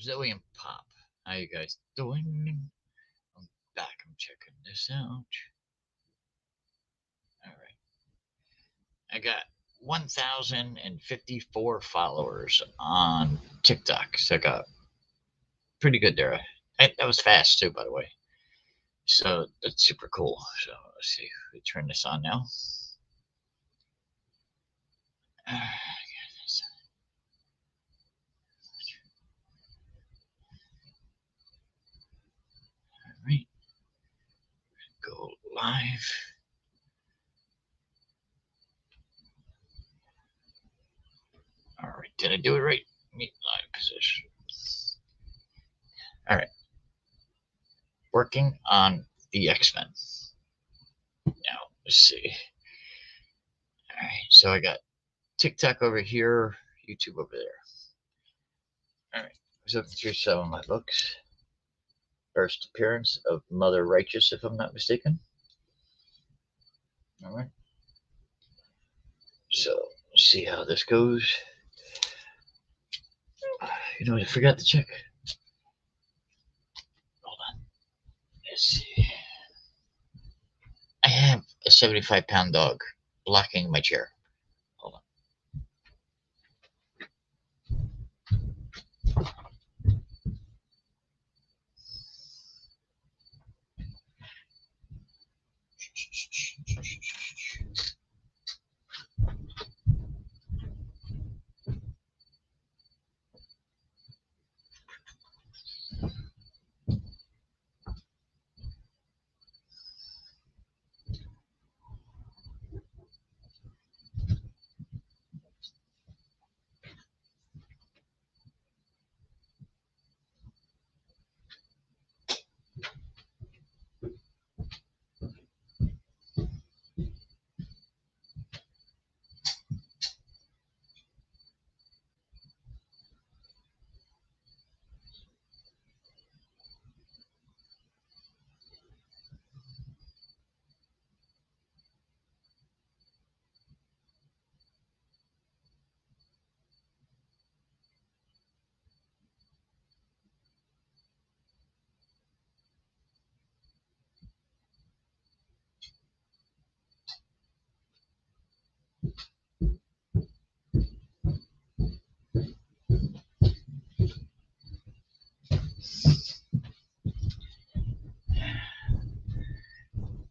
Zoe and Pop. How you guys doing? I'm back. I'm checking this out. All right. I got 1,054 followers on TikTok. So I got pretty good there. That was fast too, by the way. So that's super cool. So let's see. We turn this on now. All right. Go live. All right. Did I do it right? Meet live position. All right. Working on the X-Men. Now, let's see. All right. So I got TikTok over here, YouTube over there. All right. I was looking through some of my books. First appearance of Mother Righteous, if I'm not mistaken. All right. So let's see how this goes. You know, I forgot to check. Hold on. Let's see. I have a 75-pound dog blocking my chair. Hold on.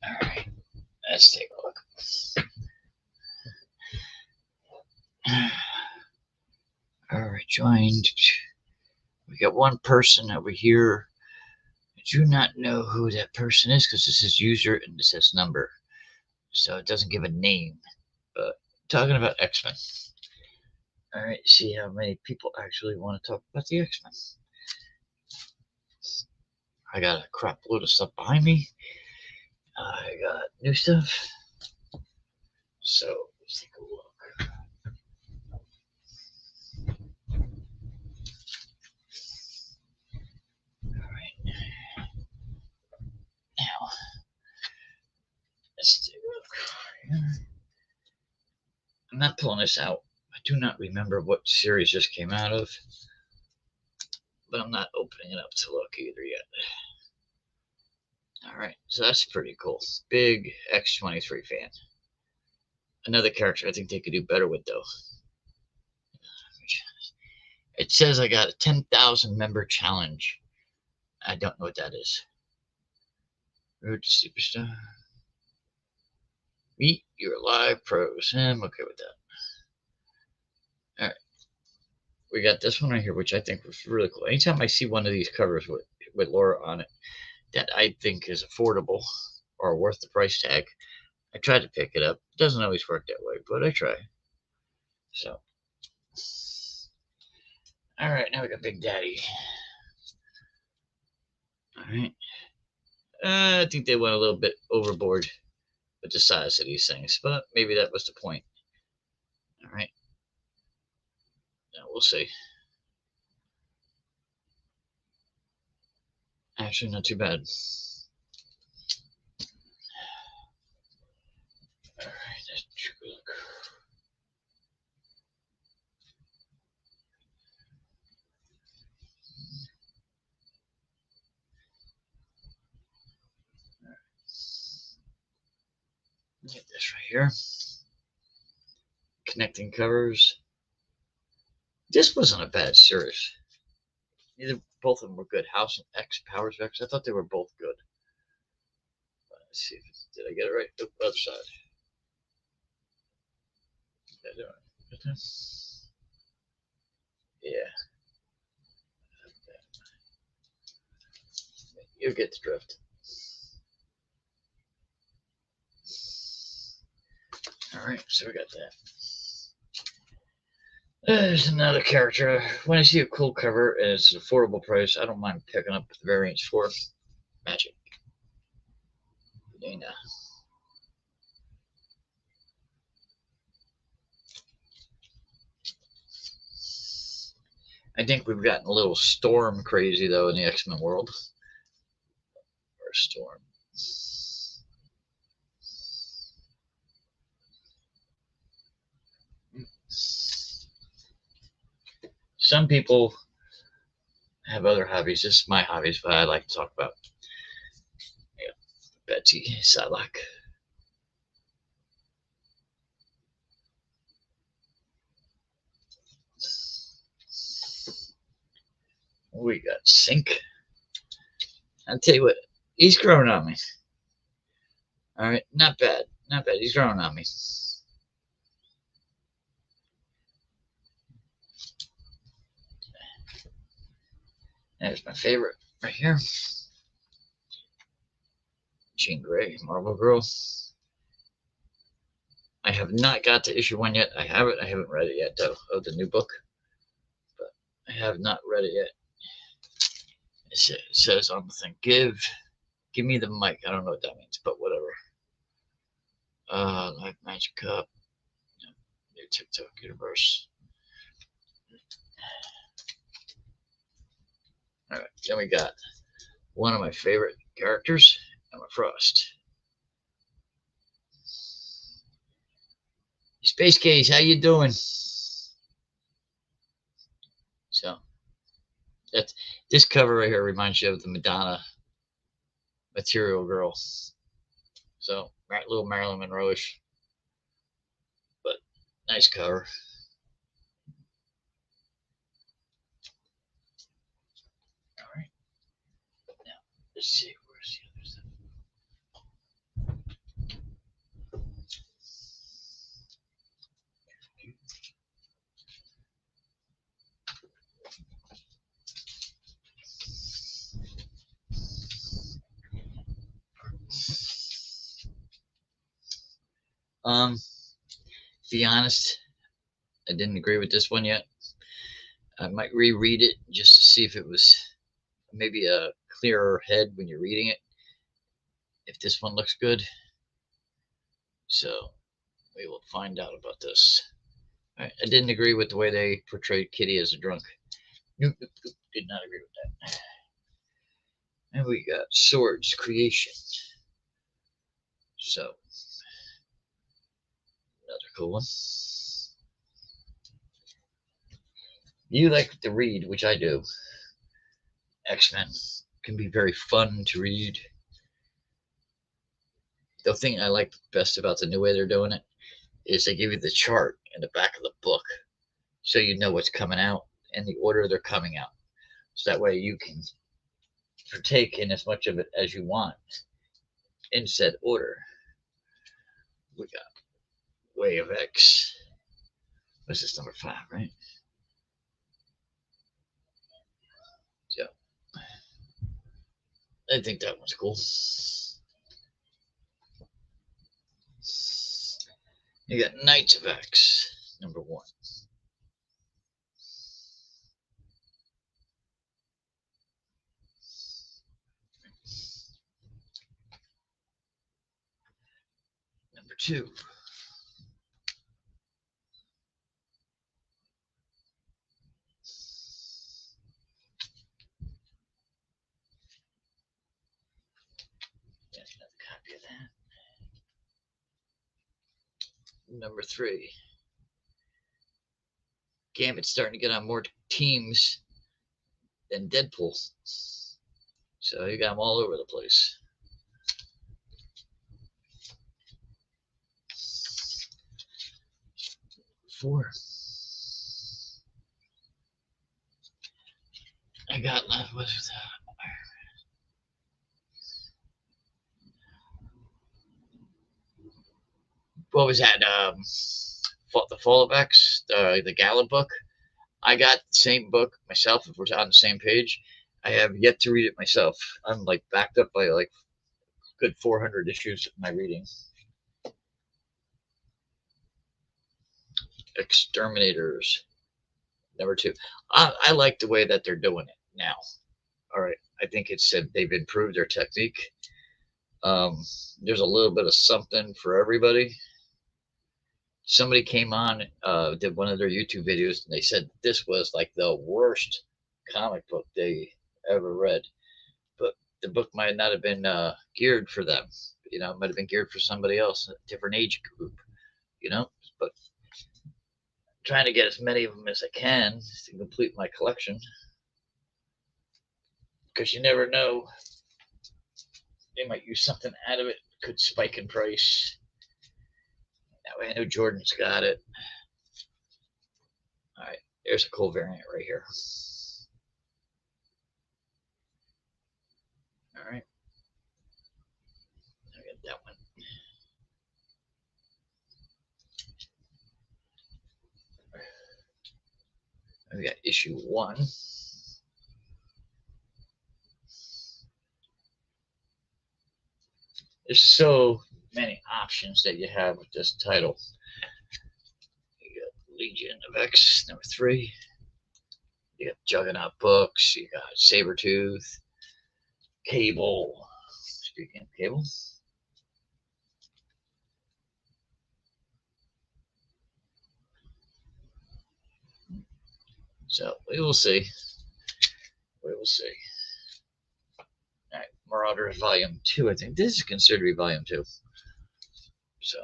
All right. Let's take a look. All right. Joined. We got one person over here. I do not know who that person is because this is user and this says number. So it doesn't give a name. But talking about X-Men. All right, see how many people actually want to talk about the X-Men. I got a crap load of stuff behind me. I got new stuff. So let's take a look. All right. Now, let's take a look. I'm not pulling this out. I do not remember what series this came out of. But I'm not opening it up to look either yet. All right, so that's pretty cool. Big X-23 fan. Another character I think they could do better with, though. It says I got a 10,000 member challenge. I don't know what that is. Road to Superstar. Meet your live pros. I'm okay with that. All right. We got this one right here, which I think was really cool. Anytime I see one of these covers with Laura on it that I think is affordable or worth the price tag, I try to pick it up. It doesn't always work that way, but I try. So, all right, now we got Big Daddy. All right. I think they went a little bit overboard with the size of these things, but maybe that was the point. All right. Now we'll see. Actually, not too bad. All right, let's take a look. right here. Connecting covers. This wasn't a bad series. Both of them were good. House and X, Powers of X. I thought they were both good. Let's see. Did I get it right? The other side. Yeah. You get the drift. Alright, so we got that. There's another character. When I see a cool cover and it's an affordable price, I don't mind picking up the variants for Magic. Dana. I think we've gotten a little Storm crazy, though, in the X-Men world. Or Storm. Some people have other hobbies. This is my hobbies, but I like to talk about. Yeah, Betsy Psylocke. We got Synch. I'll tell you what, he's growing on me. Alright, not bad. Not bad. He's growing on me. There's my favorite right here. Jean Grey, Marvel Girl. I have not got to issue 1 yet. I haven't read it yet, though, of the new book. But I have not read it yet. It says on the thing, give me the mic. I don't know what that means, but whatever. Life Magic Cup. New TikTok universe. Alright, then we got one of my favorite characters, Emma Frost. Space Case, how you doing? So that's this cover right here reminds you of the Madonna Material Girl. So little Marilyn Monroe-ish, but nice cover. All right, now let's see where's the other stuff. To be honest, I didn't agree with this one yet. I might reread it just to see if it was maybe a clearer head when you're reading it. If this one looks good. So we will find out about this. All right, I didn't agree with the way they portrayed Kitty as a drunk. Nope, did not agree with that. And we got Swords Creation. So, another cool one. You like to read, which I do. X-Men can be very fun to read. The thing I like best about the new way they're doing it is they give you the chart in the back of the book so you know what's coming out and the order they're coming out. So that way you can partake in as much of it as you want in said order. We got Way of X. What's this, number 5, right? So I think that one's cool. You got Knights of X, number 1. Number 2. Got another copy of that. Number 3. Gambit's starting to get on more teams than Deadpool. So you got them all over the place. 4. I got left with what was that? The Fall of X, the Gala book. I got the same book myself. If we're on the same page, I have yet to read it myself. I'm like backed up by like good 400 issues of my reading. Exterminators, number 2. I like the way that they're doing it now. All right, I think it's said they've improved their technique. There's a little bit of something for everybody. Somebody came on, did one of their YouTube videos, and they said this was like the worst comic book they ever read. But the book might not have been geared for them. You know, it might have been geared for somebody else, a different age group. You know, but I'm trying to get as many of them as I can to complete my collection, because you never know, they might use something out of it. Could spike in price. That way I know Jordan's got it. All right, there's a cool variant right here. All right, I got that one. We got issue 1. There's so many options that you have with this title. You got Legion of X, number 3. You got Juggernaut books. You got Sabretooth, Cable. Speaking of Cable. So we will see. We will see. All right, Marauders Volume 2. I think this is considered to be Volume 2. So,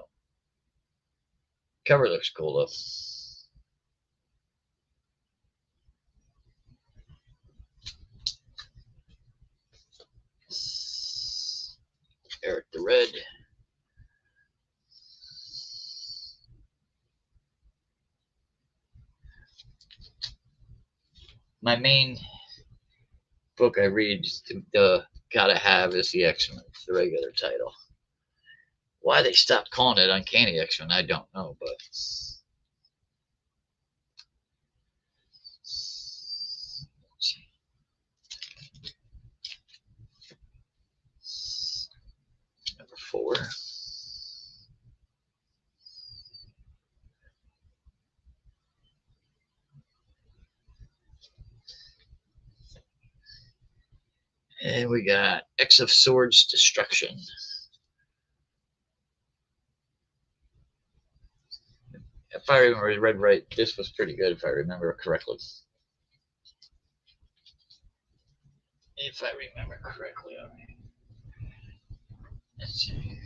cover looks cool though. Eric the Red. My main book I read, gotta have, is the X-Men, the regular title. Why they stopped calling it Uncanny X-Men, I don't know, but number 4. And we got X of Swords Destruction. If I remember read right, this was pretty good if I remember correctly. If I remember correctly, all right. Let's see.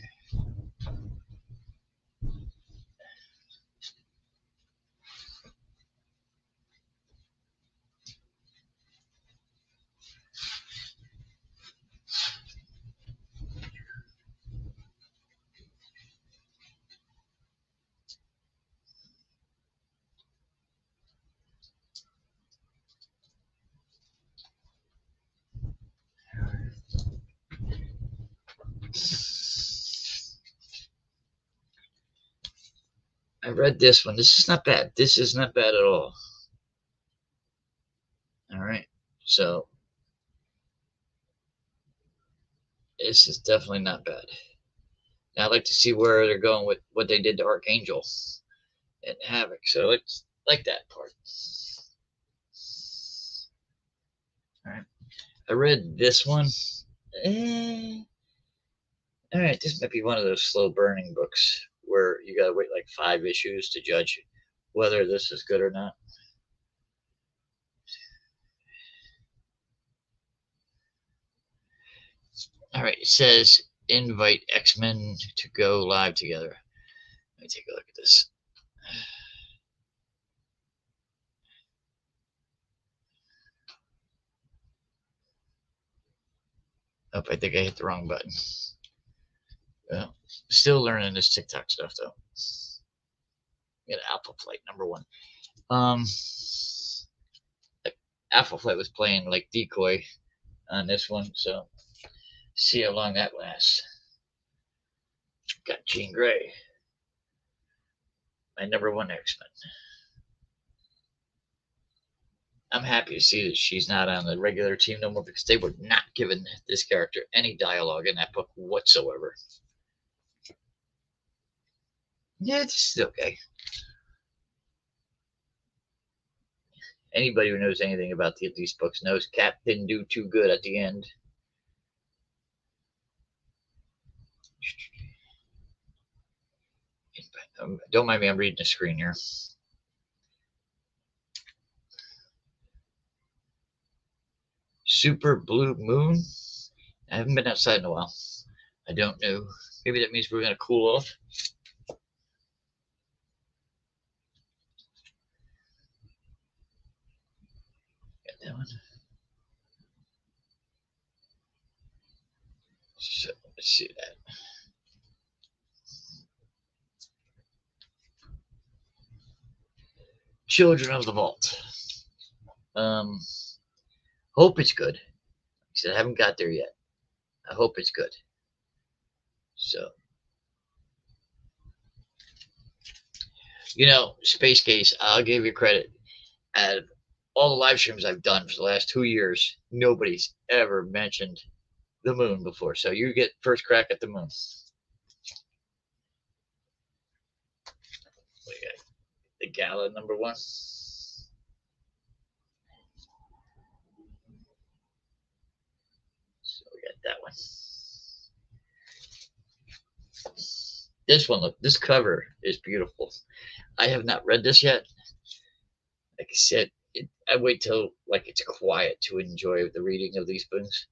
I read this one. This is not bad. This is not bad at all. All right. So this is definitely not bad. Now I'd like to see where they're going with what they did to Archangel and Havoc. So it's like that part. All right. I read this one. All right. This might be one of those slow burning books where you got to wait like 5 issues to judge whether this is good or not. All right. It says invite X-Men to go live together. Let me take a look at this. Oh, I think I hit the wrong button. Well, still learning this TikTok stuff though. We got Alpha Flight #1. Um, Alpha Flight was playing like decoy on this one, so see how long that lasts. Got Jean Grey, my #1 X-Men. I'm happy to see that she's not on the regular team no more because they were not giving this character any dialogue in that book whatsoever. Yeah, it's okay. Anybody who knows anything about these books knows Cap didn't do too good at the end. Don't mind me, I'm reading the screen here. Super Blue Moon. I haven't been outside in a while. I don't know. Maybe that means we're going to cool off. Got that one. So let's see that. Children of the Vault. Hope it's good. Like I said, I haven't got there yet. I hope it's good. So, Space Case, I'll give you credit. Out of all the live streams I've done for the last 2 years, nobody's ever mentioned the moon before. So you get first crack at the moon. We got the Gala #1. So we got that one. This one, look, this cover is beautiful. I have not read this yet. Like I said, I wait till like it's quiet to enjoy the reading of these books,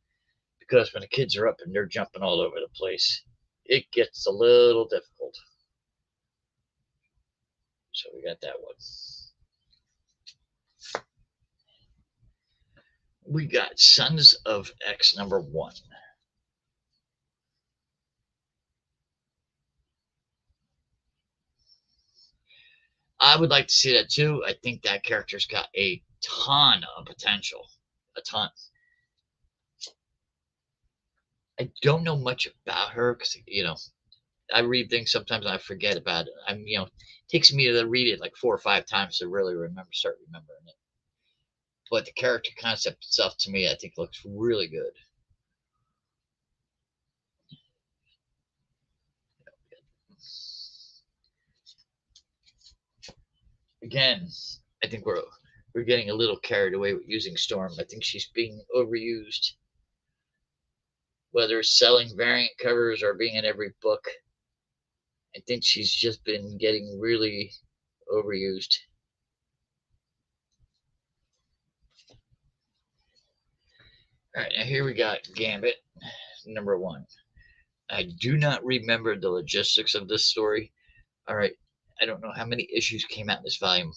because when the kids are up and they're jumping all over the place, it gets a little difficult. So we got that one. We got Sons of X #1. I would like to see that too. I think that character's got a ton of potential. A ton. I don't know much about her because, I read things sometimes and I forget about it. It takes me to read it like 4 or 5 times to really start remembering it. But the character concept itself, to me, I think looks really good. Again, I think we're getting a little carried away with using Storm. I think she's being overused. Whether it's selling variant covers or being in every book, I think she's just been getting really overused. All right, now here we got Gambit #1. I do not remember the logistics of this story. All right, I don't know how many issues came out in this volume.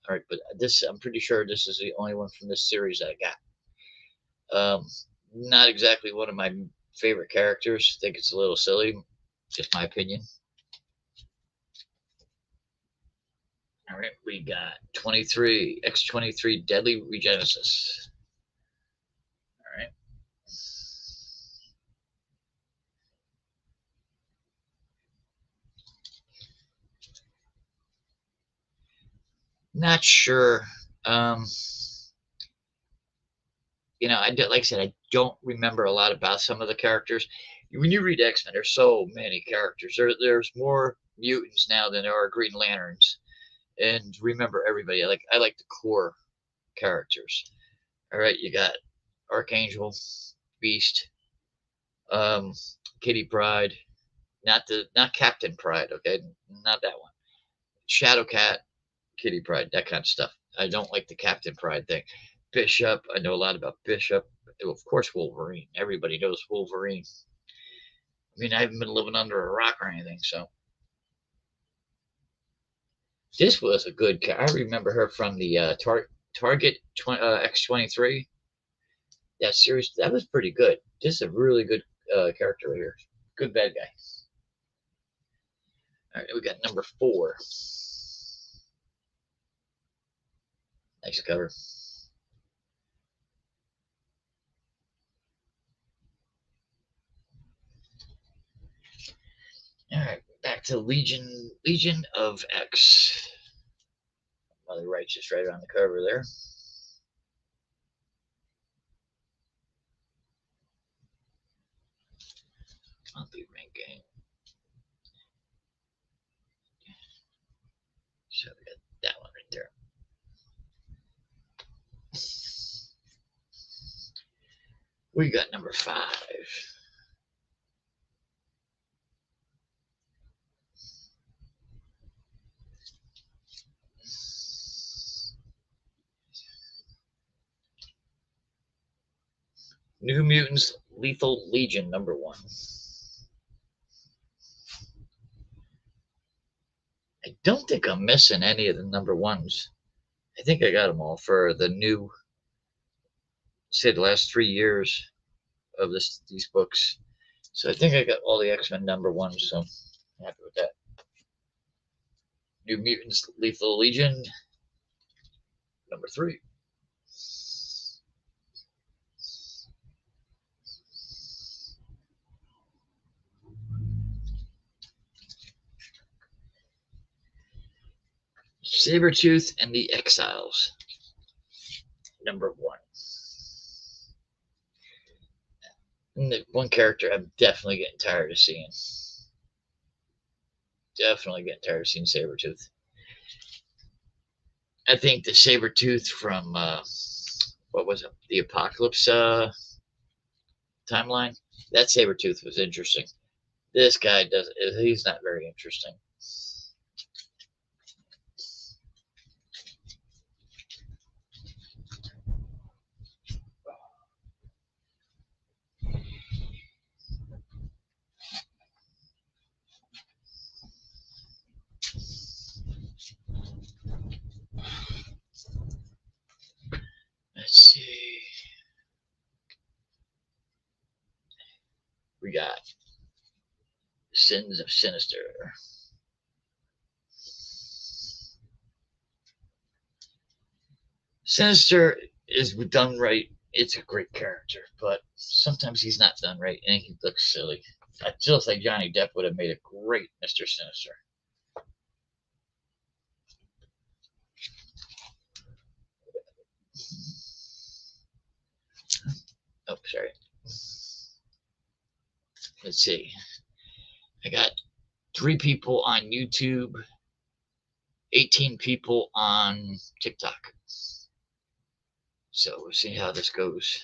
All right, but I'm pretty sure this is the only one from this series I got. Not exactly one of my favorite characters. I think it's a little silly, just my opinion. All right, we got X-23 Deadly Regenesis. All right. Not sure. Like I said, I don't remember a lot about some of the characters. When you read X-Men, there's so many characters. There's more mutants now than there are Green Lanterns. And remember everybody. I like the core characters. All right, you got Archangel, Beast, Kitty Pryde, not Captain Pryde, okay, not that one. Shadowcat, Kitty Pryde, that kind of stuff. I don't like the Captain Pryde thing. Bishop, I know a lot about Bishop. Of course, Wolverine. Everybody knows Wolverine. I mean, I haven't been living under a rock or anything, so. This was a good character. I remember her from the Target X-23. That series, that was pretty good. This is a really good character right here. Good bad guy. All right, we got #4. nice cover. All right, back to Legion of X. Mother Righteous right on the cover there. Monthly ranking. So we got that one right there. We got number 5. New Mutants Lethal Legion number 1. I don't think I'm missing any of the number 1s. I think I got them all for the new, say, the last 3 years of these books. So I think I got all the X-Men number 1s, so I'm happy with that. New Mutants Lethal Legion number 3. Sabretooth and the Exiles number 1. And the one character I'm definitely getting tired of seeing. Definitely getting tired of seeing Sabretooth. I think the Sabretooth from what was it? The Apocalypse timeline. That Sabretooth was interesting. This guy he's not very interesting. Let's see. We got Sins of Sinister. Sinister is done right. It's a great character, but sometimes he's not done right and he looks silly. I still think Johnny Depp would have made a great Mr. Sinister. Oh, sorry. Let's see. I got 3 people on YouTube, 18 people on TikTok. So we'll see how this goes.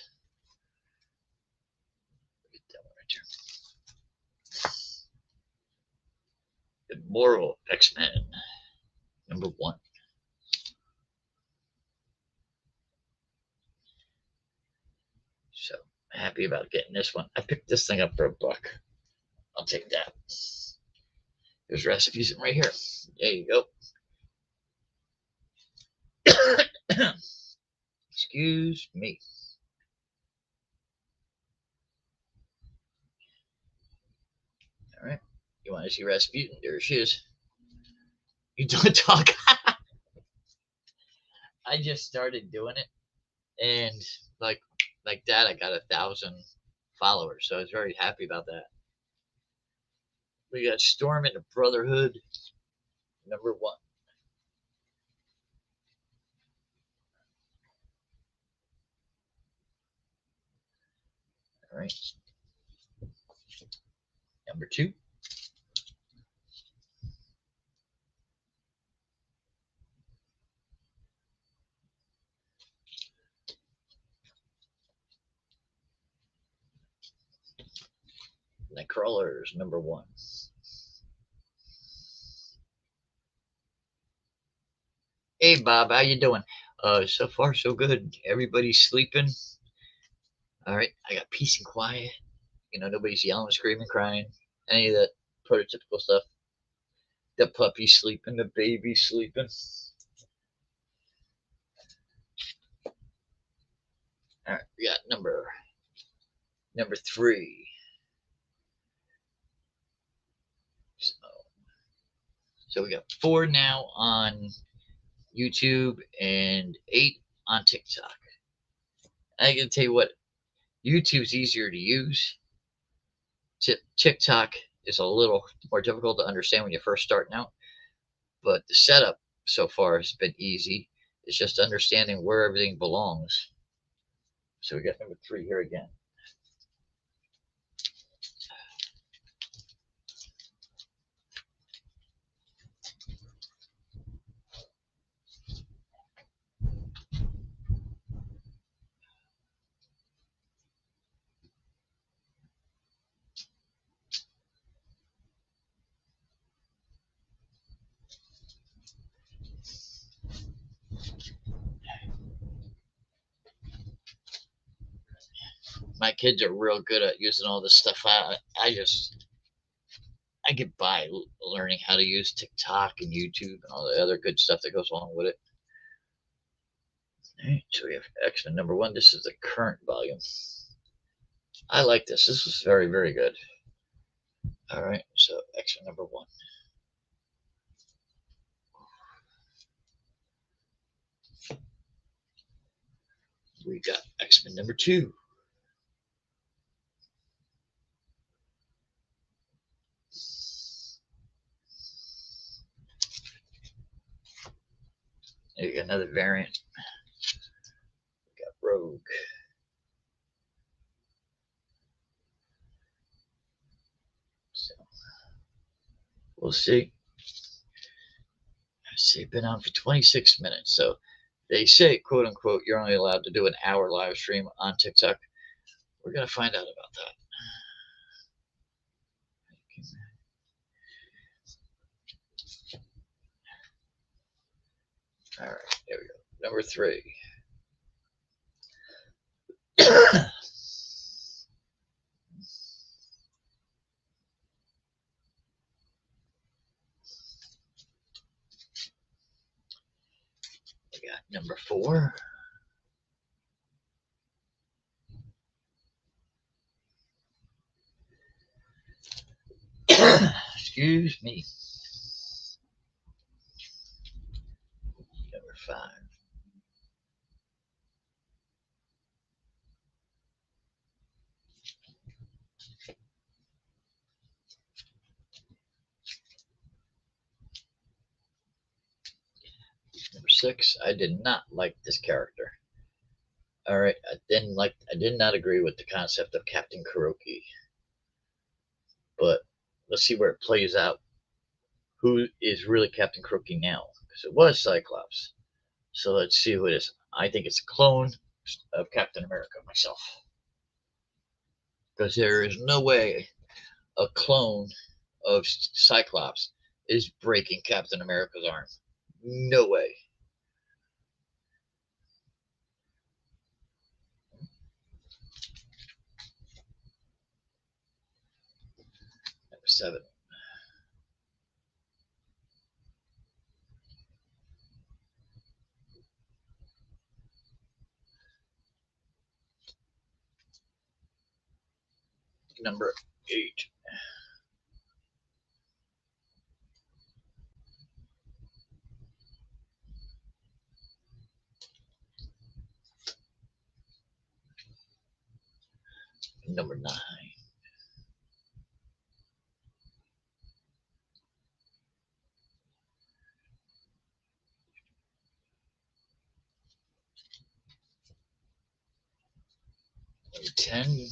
Get that one right there. Immoral X-Men number 1. So happy about getting this one. I picked this thing up for $1. I'll take that. There's recipes right here. There you go. Excuse me. All right. You want to see Rasputin? There she is. You don't talk. I just started doing it, and like that, I got 1,000 followers. So I was very happy about that. We got Storm in the Brotherhood number 1. All right. Number 2. Nightcrawlers number 1. Hey Bob, how you doing? So far so good. Everybody's sleeping. All right, I got peace and quiet. You know, nobody's yelling, screaming, crying, any of that prototypical stuff. The puppy's sleeping, the baby's sleeping. All right, we got number 3. So we got 4 now on YouTube, and 8 on TikTok. I can tell you what, YouTube's easier to use. TikTok is a little more difficult to understand when you're first starting out, but the setup so far has been easy. It's just understanding where everything belongs. So we got number 3 here again. My kids are real good at using all this stuff. I get by learning how to use TikTok and YouTube and all the other good stuff that goes along with it. All right, so we have X-Men number 1. This is the current volume. I like this. This was very, very good. All right, so X-Men number 1. We got X-Men number 2. There you got another variant. We got Rogue. So we'll see. It's been on for 26 minutes. So they say, quote unquote, you're only allowed to do an hour live stream on TikTok. We're going to find out about that. All right, there we go. Number 3. We got number 4. Excuse me. Number 5. Number 6. I did not like this character. All right, I did not agree with the concept of Captain Kuroki. But let's see where it plays out. Who is really Captain Kuroki now? Because it was Cyclops. So let's see who it is. I think it's a clone of Captain America myself. Because there is no way a clone of Cyclops is breaking Captain America's arm. No way. Number 7. Number 8. Number 9. Number 10.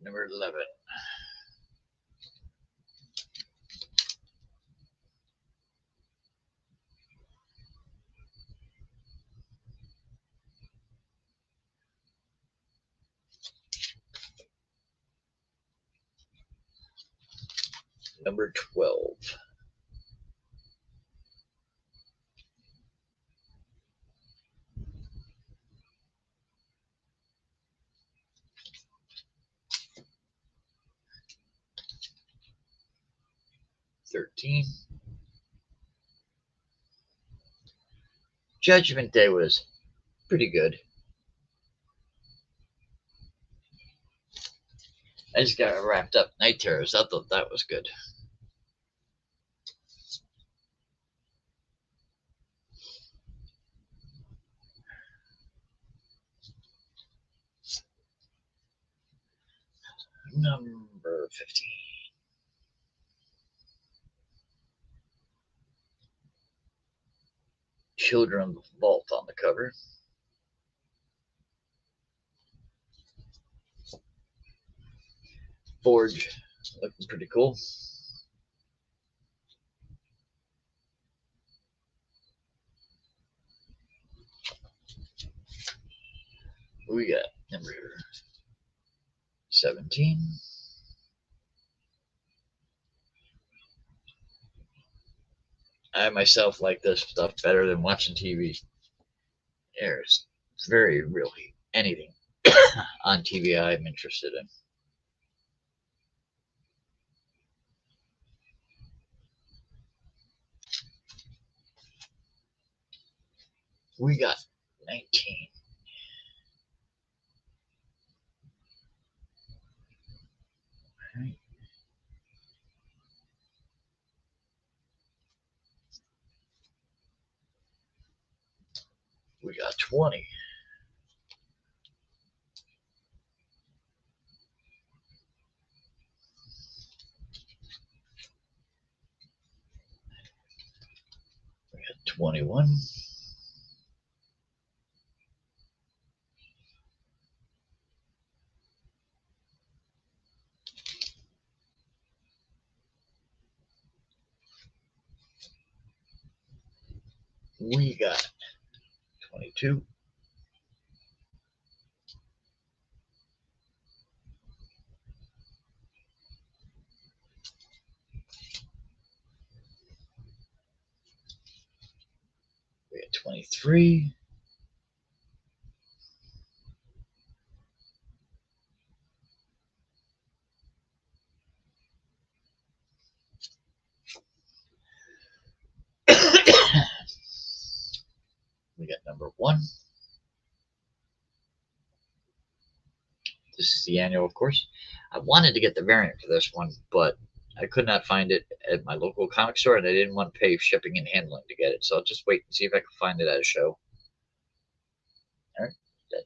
Number 11. Number 12. Judgment Day was pretty good. I just got wrapped up Night Terrors. I thought that was good. Number 15. Children of the Vault on the cover. Forge looking pretty cool. We got number 17. I myself like this stuff better than watching TV. There's very really anything on TV I'm interested in. We got 19. Right. We got 20. We got 21. We got 22. We got 23. We got number 1. This is the annual, of course. I wanted to get the variant for this one, but I could not find it at my local comic store, and I didn't want to pay shipping and handling to get it. So I'll just wait and see if I can find it at a show. All right, that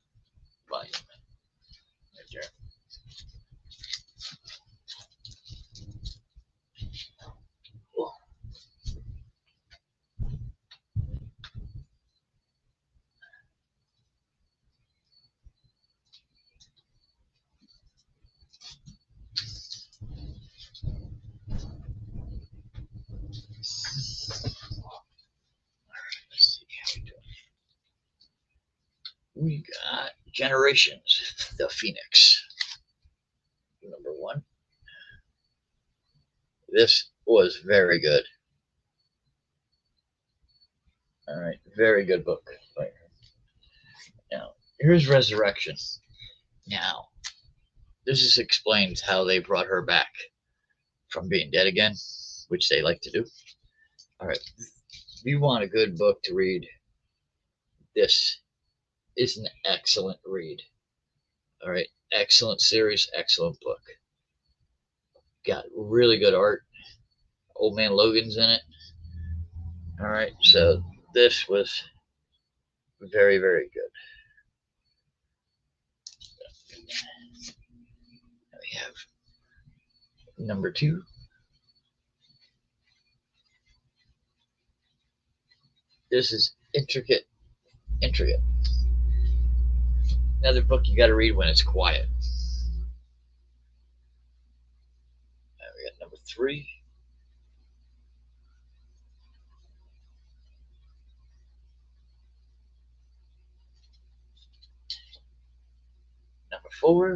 volume right there. Cool. Let's see how we do. We got Generations, the Phoenix. Number 1. This was very good. All right, very good book. Right. Now, here's Resurrection. Now, this just explains how they brought her back from being dead again, which they like to do. All right, if you want a good book to read, this is an excellent read. All right, excellent series, excellent book. Got really good art. Old Man Logan's in it. All right, so this was very, very good. We have number 2. This is intricate. Another book you got to read when it's quiet. We got number 3. Number 4.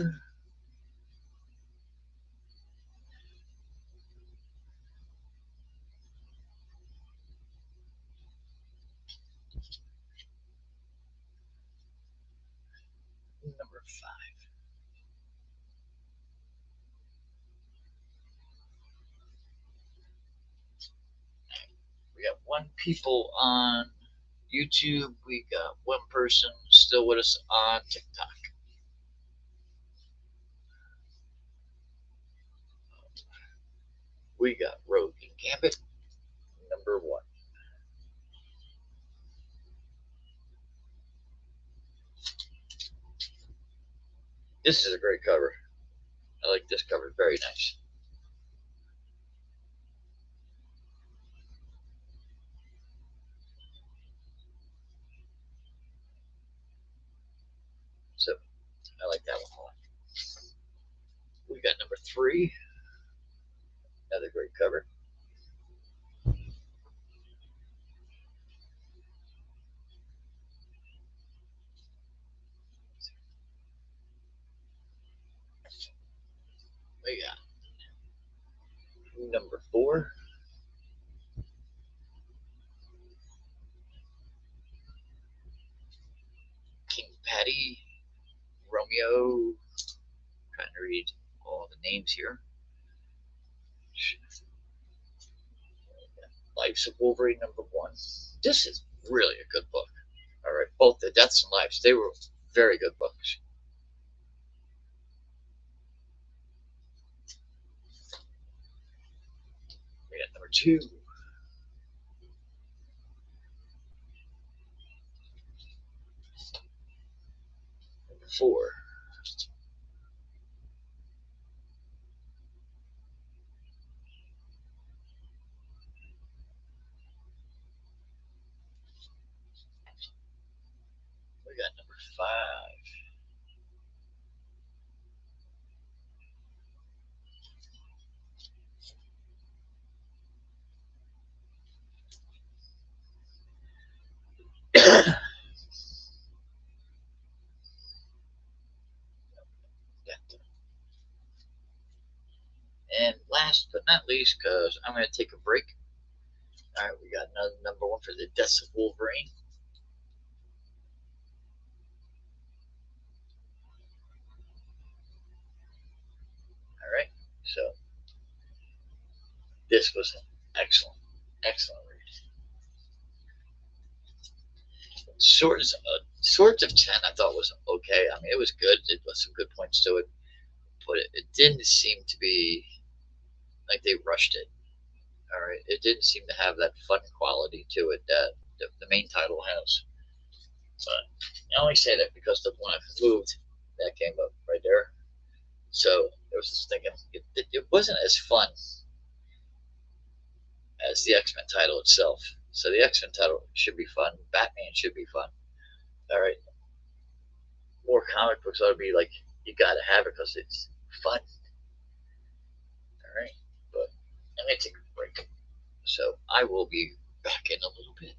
Number 5. We got 1 people on YouTube. We got 1 person still with us on TikTok. We got Rogue and Gambit, number 1. This is a great cover. I like this cover. Very nice. So I like that one a lot. We got number 3. Another great cover. We got number 4. King Patty, Romeo. Trying to read all the names here. Lives of Wolverine, number 1. This is really a good book. All right, both the Deaths and Lives, they were very good books. We got number 2. Number 4. We got number 5. And last but not least, because I'm going to take a break. All right, we got another number 1 for the Deaths of Wolverine. All right, so this was an excellent, excellent read. Swords of Ten, I thought was okay. I mean, it was good. It was some good points to it, but it didn't seem to be like they rushed it. All right, it didn't seem to have that fun quality to it that the main title has. But I only say that because the one I moved, that came up right there. So I was just thinking it wasn't as fun as the X-Men title itself. So the X-Men title should be fun. Batman should be fun. All right, more comic books ought to be like you got to have it because it's fun. All right, but I'm gonna take a break. So I will be back in a little bit.